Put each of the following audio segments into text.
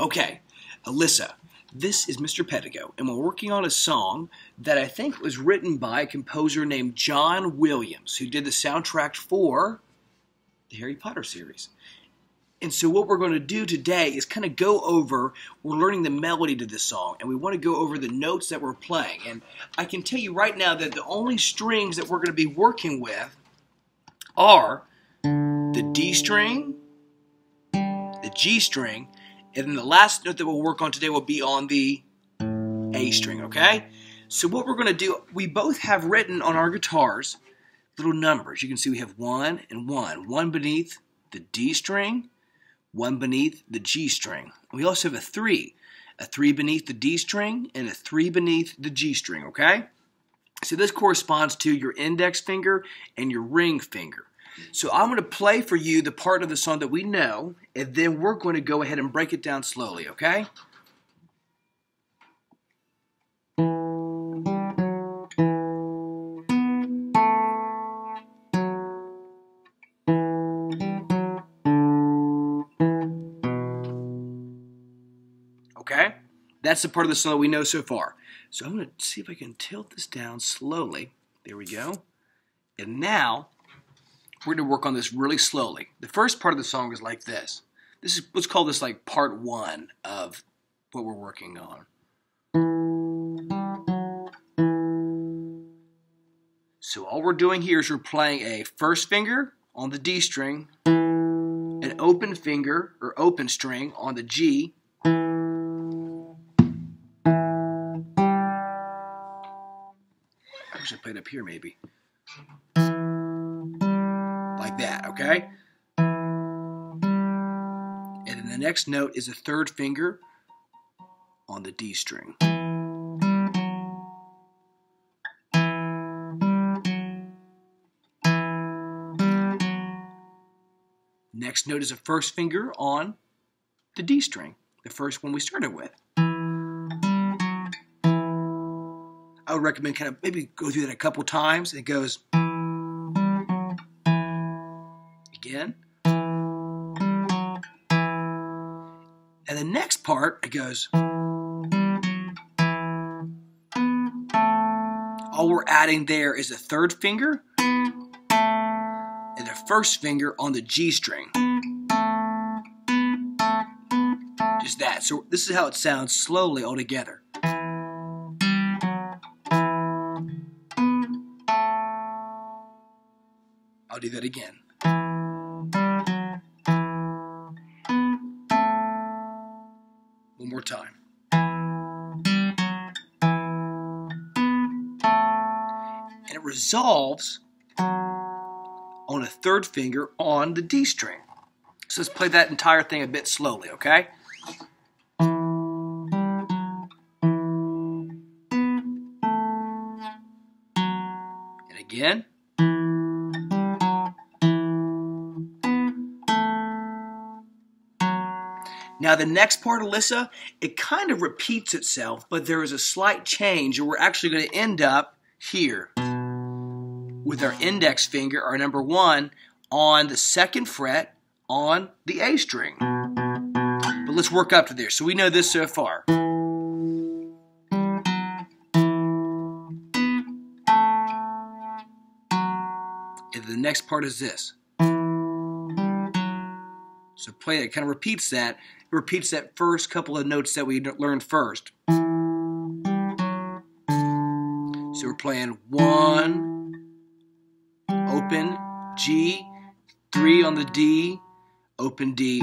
Okay, Alyssa, this is Mr. Pedigo, and we're working on a song that I think was written by a composer named John Williams, who did the soundtrack for the Harry Potter series. And so what we're going to do today is kind of go over, we're learning the melody to this song, and we want to go over the notes that we're playing. And I can tell you right now that the only strings that we're going to be working with are the D string, the G string, and then the last note that we'll work on today will be on the A string, okay? So what we're going to do, we both have written on our guitars little numbers. You can see we have 1 and 1. 1 beneath the D string, 1 beneath the G string. We also have a 3 beneath the D string, and a 3 beneath the G string, okay? So this corresponds to your index finger and your ring finger. So I'm going to play for you the part of the song that we know, and then we're going to go ahead and break it down slowly, okay? Okay? That's the part of the song that we know so far. So I'm going to see if I can tilt this down slowly. There we go. And now we're going to work on this really slowly. The first part of the song is like this. Let's call this like part 1 of what we're working on. So all we're doing here is we're playing a first finger on the D string, an open finger or open string on the G, I wish I played up here maybe. Like that, okay? And then the next note is a third finger on the D string. Next note is a first finger on the D string, the first one we started with. I would recommend kind of maybe go through that a couple times. It goes again. And the next part, it goes. All we're adding there is a third finger and the first finger on the G string. Just that. So this is how it sounds slowly all together. I'll do that again. One more time. And it resolves on a third finger on the D string. So let's play that entire thing a bit slowly, okay? And again. Now the next part, Alyssa, it kind of repeats itself, but there is a slight change, and we're actually going to end up here with our index finger, our number 1, on the 2nd fret on the A string. But let's work up to there. So we know this so far. And the next part is this. So play it, it kind of repeats that. It repeats that first couple of notes that we learned first. So we're playing 1, open, G, 3 on the D, open D.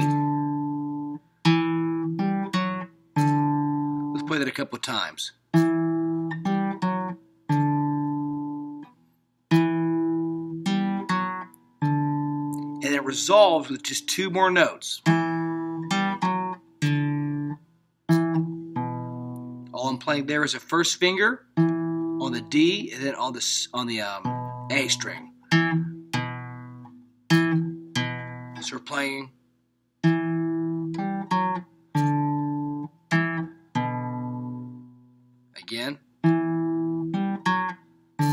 Let's play that a couple of times. And it resolves with just 2 more notes. All I'm playing there is a first finger on the D and then on the A string. So we're playing again.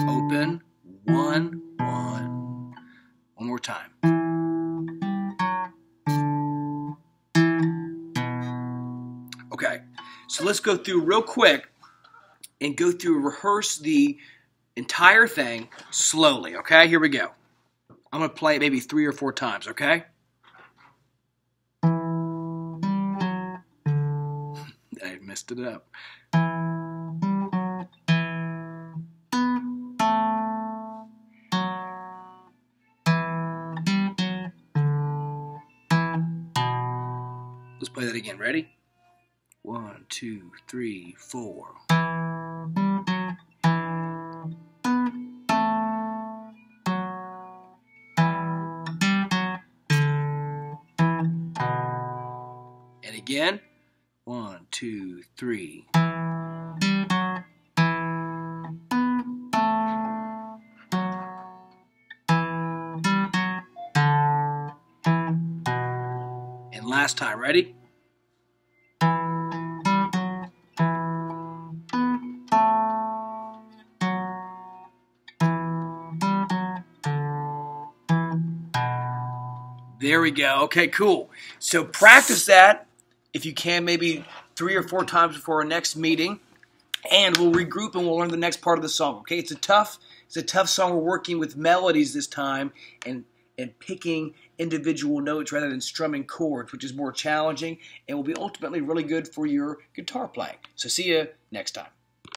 Open 1, 1. One more time. Okay, so let's go through real quick and rehearse the entire thing slowly, okay? Here we go. I'm going to play it maybe 3 or 4 times, okay? I messed it up. Let's play that again. Ready? 1, 2, 3, 4. And again. 1, 2, 3. And last time. Ready? There we go. Okay, cool. So practice that if you can, maybe 3 or 4 times before our next meeting, and we'll regroup and we'll learn the next part of the song. Okay, it's a tough song. We're working with melodies this time and picking individual notes rather than strumming chords, which is more challenging and will be ultimately really good for your guitar playing. So see you next time.